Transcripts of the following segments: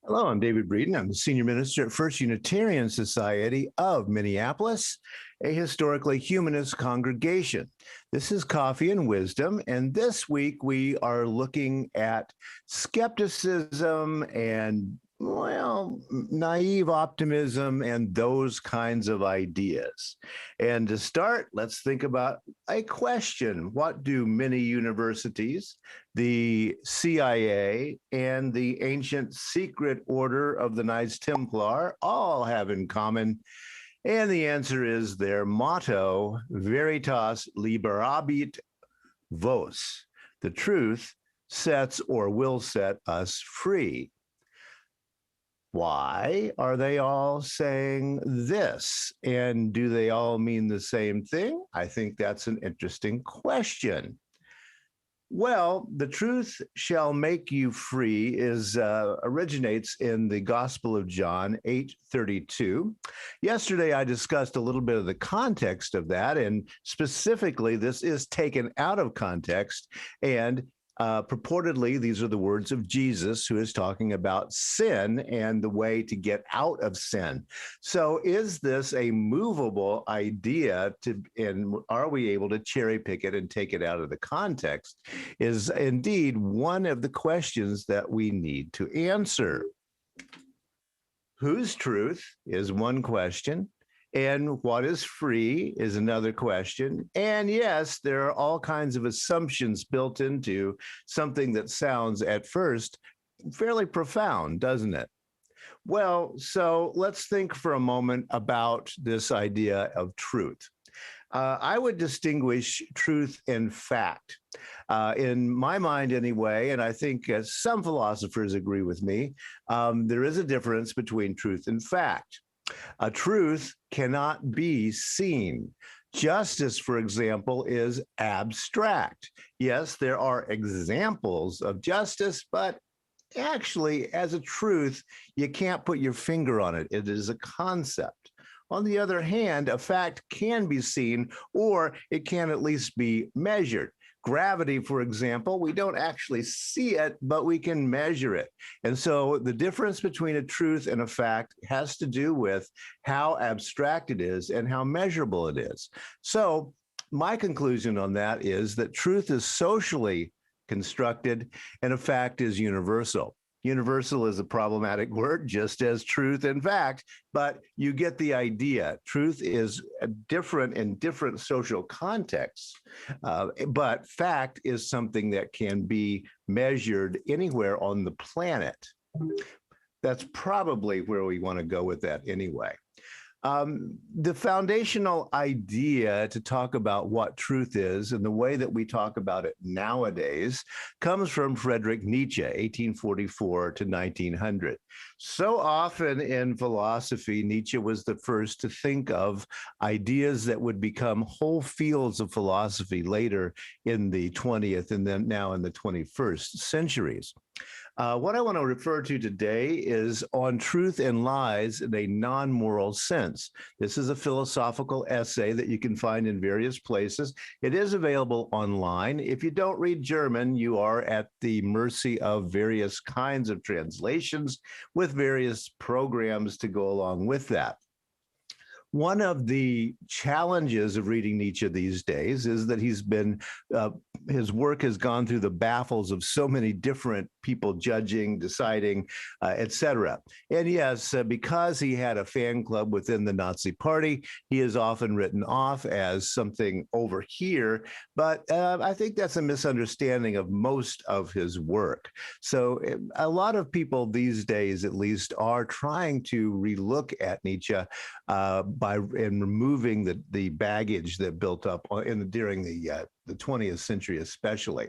Hello, I'm David Breeden. I'm the Senior Minister at First Unitarian Society of Minneapolis, a historically humanist congregation. This is Coffee and Wisdom, and this week we are looking at skepticism and, well, naive optimism and those kinds of ideas. And to start, let's think about a question. What do many universities, the CIA, and the ancient secret order of the Knights Templar all have in common? And the answer is their motto, Veritas Liberabit Vos. The truth sets or will set us free. Why are they all saying this? And do they all mean the same thing? I think that's an interesting question. Well, the truth shall make you free originates in the Gospel of John 8:32. Yesterday, I discussed a little bit of the context of that, and specifically, this is taken out of context and purportedly, these are the words of Jesus, who is talking about sin and the way to get out of sin. So, is this a movable idea and are we able to cherry pick it and take it out of the context? Is indeed one of the questions that we need to answer. Whose truth is one question? And what is free is another question. And yes, there are all kinds of assumptions built into something that sounds at first fairly profound, doesn't it? Well, so let's think for a moment about this idea of truth. I would distinguish truth and fact. In my mind, anyway, and I think some philosophers agree with me, there is a difference between truth and fact. A truth cannot be seen. Justice, for example, is abstract. Yes, there are examples of justice, but actually, as a truth, you can't put your finger on it. It is a concept. On the other hand, a fact can be seen, or it can at least be measured. Gravity, for example, we don't actually see it, but we can measure it. And so the difference between a truth and a fact has to do with how abstract it is and how measurable it is. So my conclusion on that is that truth is socially constructed and a fact is universal. Universal is a problematic word, just as truth and fact, but you get the idea. Truth is different in different social contexts, but fact is something that can be measured anywhere on the planet. That's probably where we want to go with that anyway. The foundational idea to talk about what truth is and the way that we talk about it nowadays comes from Friedrich Nietzsche, 1844 to 1900. So often in philosophy, Nietzsche was the first to think of ideas that would become whole fields of philosophy later in the 20th and then now in the 21st centuries. What I want to refer to today is On Truth and Lies in a Non-Moral Sense. This is a philosophical essay that you can find in various places. It is available online. If you don't read German, you are at the mercy of various kinds of translations with various programs to go along with that. One of the challenges of reading Nietzsche these days is that his work has gone through the baffles of so many different people judging, deciding, etc. And yes, because he had a fan club within the Nazi Party, he is often written off as something over here. But I think that's a misunderstanding of most of his work. So a lot of people these days, at least, are trying to relook at Nietzsche in removing the baggage that built up during the 20th century, especially.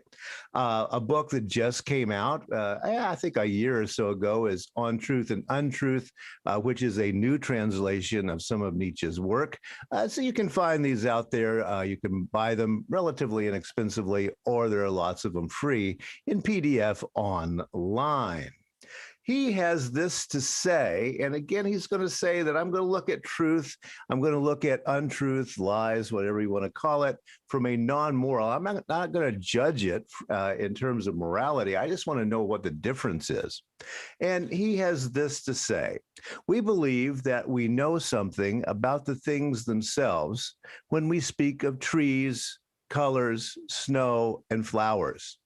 A book that just came out, I think a year or so ago, is On Truth and Untruth, which is a new translation of some of Nietzsche's work. So you can find these out there. You can buy them relatively inexpensively, or there are lots of them free in PDF online. he has this to say. And again, he's going to say that I'm going to look at truth. I'm going to look at untruth, lies, whatever you want to call it, from a non-moral. I'm not going to judge it in terms of morality. I just want to know what the difference is. And he has this to say: we believe that we know something about the things themselves when we speak of trees, colors, snow, and flowers.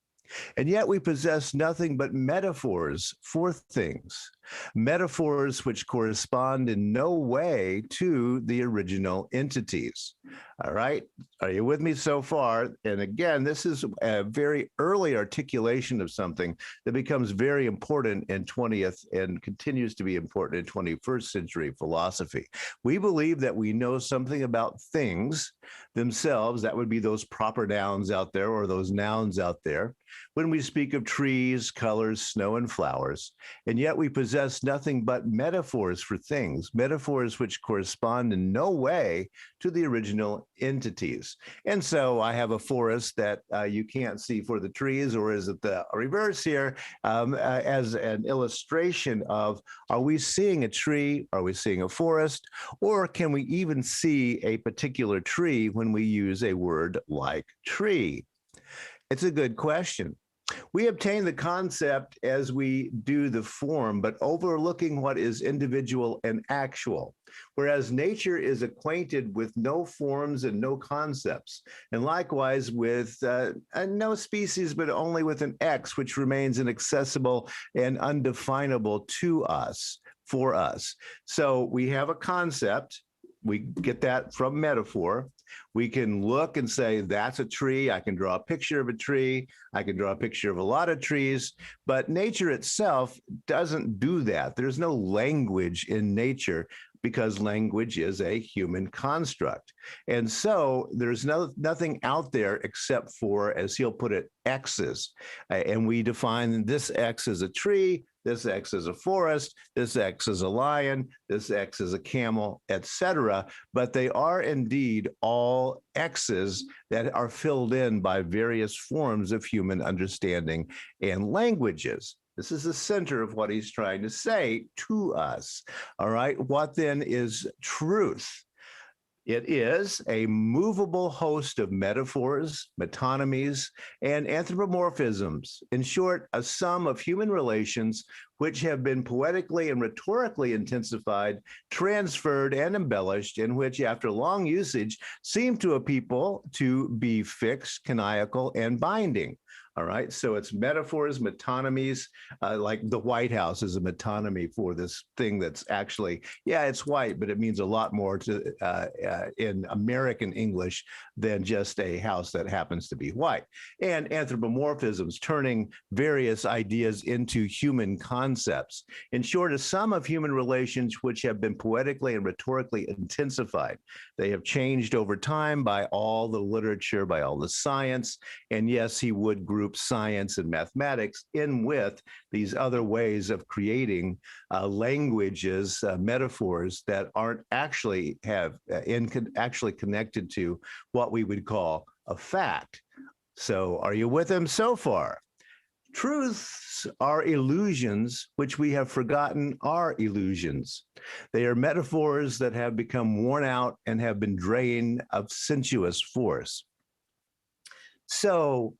And yet we possess nothing but metaphors for things, metaphors which correspond in no way to the original entities. All right. Are you with me so far? And again, this is a very early articulation of something that becomes very important in 20th and continues to be important in 21st century philosophy. We believe that we know something about things themselves. That would be those proper nouns out there, or those nouns out there, when we speak of trees, colors, snow, and flowers. And yet we possess nothing but metaphors for things, metaphors which correspond in no way to the original entities. And so I have a forest that you can't see for the trees, or is it the reverse here, as an illustration of, are we seeing a tree? Are we seeing a forest? Or can we even see a particular tree when we use a word like tree? It's a good question. We obtain the concept as we do the form, but overlooking what is individual and actual, whereas nature is acquainted with no forms and no concepts, and likewise with no species, but only with an X, which remains inaccessible and undefinable to us, for us. So we have a concept. We get that from metaphor. We can look and say, that's a tree. I can draw a picture of a tree. I can draw a picture of a lot of trees, but nature itself doesn't do that. There's no language in nature, because language is a human construct. And so there's nothing out there except for, as he'll put it, X's. And we define this X as a tree, this X is a forest, this X is a lion, this X is a camel, etc. But they are indeed all X's that are filled in by various forms of human understanding and languages. This is the center of what he's trying to say to us. All right, what then is truth? It is a movable host of metaphors, metonymies, and anthropomorphisms. In short, a sum of human relations which have been poetically and rhetorically intensified, transferred, and embellished, in which, after long usage, seem to a people to be fixed, canonical, and binding. All right, so it's metaphors, metonymies, like the White House is a metonymy for this thing that's actually, yeah, it's white, but it means a lot more to in American English than just a house that happens to be white. And anthropomorphisms, turning various ideas into human concepts. In short, a sum of human relations which have been poetically and rhetorically intensified. They have changed over time by all the literature, by all the science, and yes, he would group science and mathematics in with these other ways of creating languages, metaphors that aren't actually actually connected to what we would call a fact. So are you with him so far? Truths are illusions which we have forgotten are illusions. They are metaphors that have become worn out and have been drained of sensuous force. So,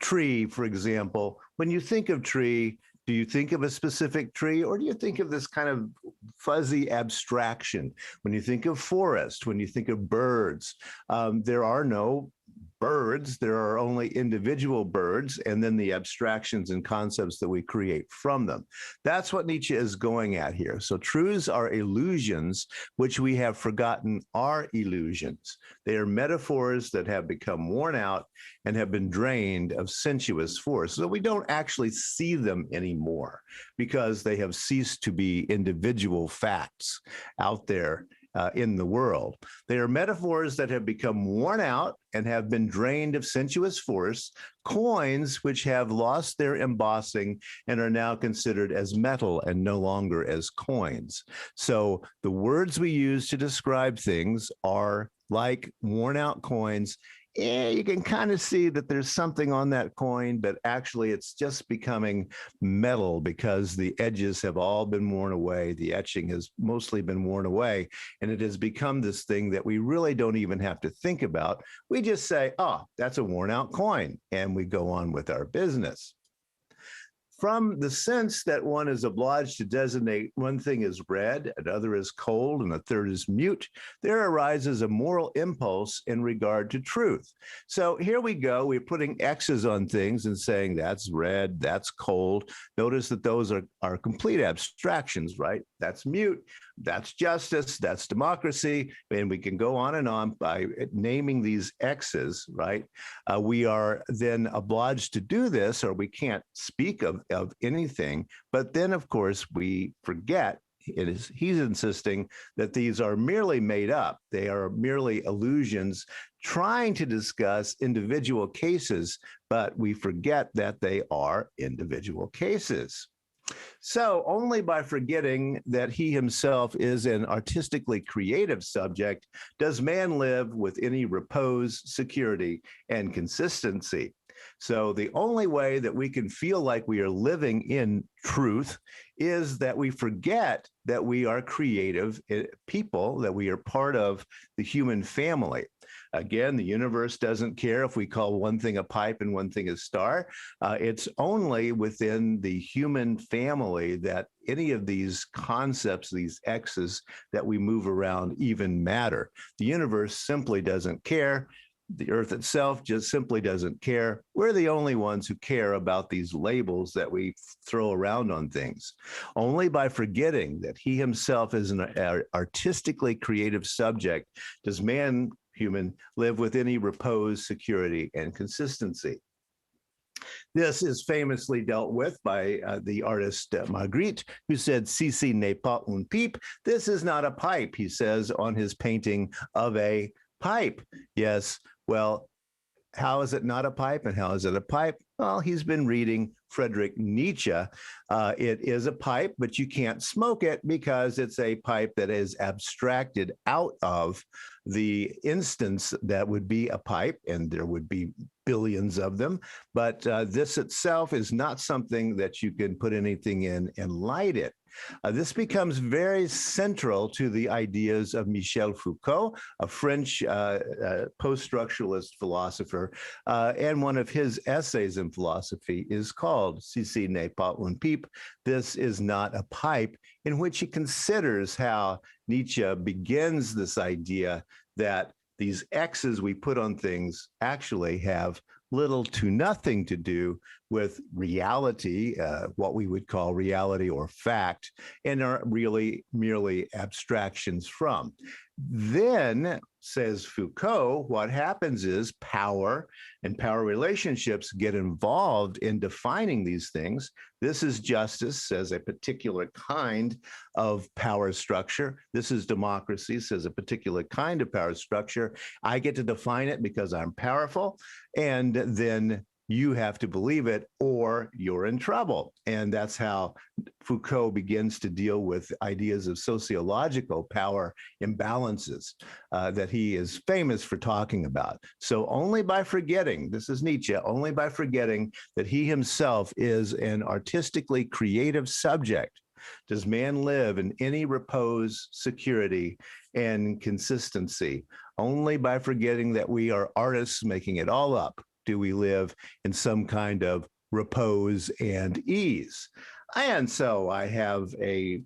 tree, for example, when you think of tree, do you think of a specific tree, or do you think of this kind of fuzzy abstraction? When you think of forest, when you think of birds, there are no birds, there are only individual birds, and then the abstractions and concepts that we create from them. That's what Nietzsche is going at here. So truths are illusions, which we have forgotten are illusions. They are metaphors that have become worn out and have been drained of sensuous force. So we don't actually see them anymore because they have ceased to be individual facts out there in the world. They are metaphors that have become worn out and have been drained of sensuous force, coins which have lost their embossing and are now considered as metal and no longer as coins. So the words we use to describe things are like worn out coins you can kind of see that there's something on that coin, but actually it's just becoming metal because the edges have all been worn away. The etching has mostly been worn away, and it has become this thing that we really don't even have to think about. We just say, oh, that's a worn out coin, and we go on with our business. From the sense that one is obliged to designate one thing as red, another as cold, and a third as mute, there arises a moral impulse in regard to truth. So here we go. We're putting X's on things and saying that's red, that's cold. Notice that those are complete abstractions, right? That's mute, that's justice, that's democracy. And we can go on and on by naming these X's, right? We are then obliged to do this, or we can't speak of anything. But then, of course, we forget. He's insisting that these are merely made up. They are merely illusions trying to discuss individual cases, but we forget that they are individual cases. So only by forgetting that he himself is an artistically creative subject does man live with any repose, security, and consistency. So the only way that we can feel like we are living in truth is that we forget that we are creative people, that we are part of the human family. Again, the universe doesn't care if we call one thing a pipe and one thing a star. It's only within the human family that any of these concepts, these X's that we move around even matter. The universe simply doesn't care. The earth itself just simply doesn't care. We're the only ones who care about these labels that we throw around on things. Only by forgetting that he himself is an artistically creative subject does man, human, live with any repose, security, and consistency. This is famously dealt with by the artist Magritte, who said, "Ceci n'est pas une pipe." This is not a pipe, he says on his painting of a pipe. Yes, well, how is it not a pipe and how is it a pipe? Well, he's been reading Friedrich Nietzsche. It is a pipe, but you can't smoke it because it's a pipe that is abstracted out of the instance that would be a pipe, and there would be billions of them. But this itself is not something that you can put anything in and light it. This becomes very central to the ideas of Michel Foucault, a French post-structuralist philosopher, and one of his essays in philosophy is called "Ceci n'est pas une pipe." This is not a pipe, in which he considers how Nietzsche begins this idea that these X's we put on things actually have little to nothing to do with reality, what we would call reality or fact, and are really merely abstractions from. Then, says Foucault, what happens is power and power relationships get involved in defining these things. This is justice, says a particular kind of power structure. This is democracy, says a particular kind of power structure. I get to define it because I'm powerful, and then you have to believe it or you're in trouble. And that's how Foucault begins to deal with ideas of sociological power imbalances that he is famous for talking about. So only by forgetting, this is Nietzsche, only by forgetting that he himself is an artistically creative subject does man live in any repose, security, and consistency. Only by forgetting that we are artists making it all up do we live in some kind of repose and ease. And so I have a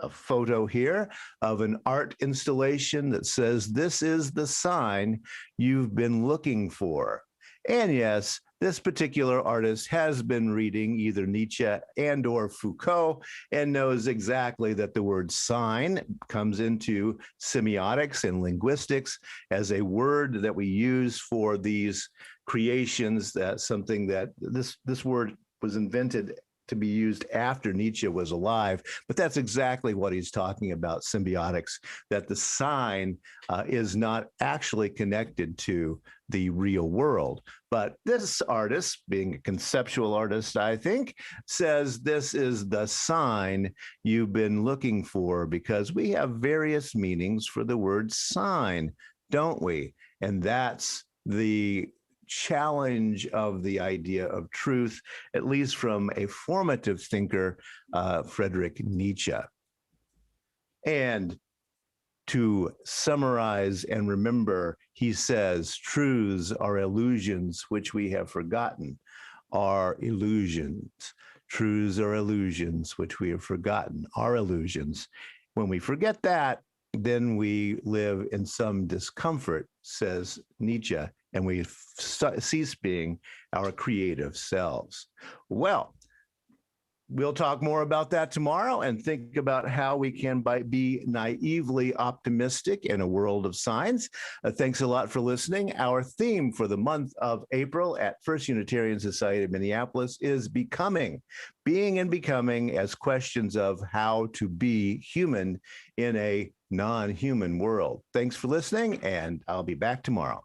photo here of an art installation that says, "This is the sign you've been looking for." And yes, this particular artist has been reading either Nietzsche and or Foucault and knows exactly that the word sign comes into semiotics and linguistics as a word that we use for these creations, that something that this word was invented to be used after Nietzsche was alive, but that's exactly what he's talking about, symbiotics, that the sign is not actually connected to the real world. But this artist, being a conceptual artist, I think, says this is the sign you've been looking for, because we have various meanings for the word sign, don't we? And that's the challenge of the idea of truth, at least from a formative thinker, Friedrich Nietzsche. And to summarize and remember, he says, truths are illusions which we have forgotten, are illusions. Truths are illusions which we have forgotten, are illusions. When we forget that, then we live in some discomfort, says Nietzsche, and we cease being our creative selves. Well, we'll talk more about that tomorrow and think about how we can be naively optimistic in a world of signs. Thanks a lot for listening. Our theme for the month of April at First Unitarian Society of Minneapolis is becoming, being and becoming as questions of how to be human in a non-human world. Thanks for listening, and I'll be back tomorrow.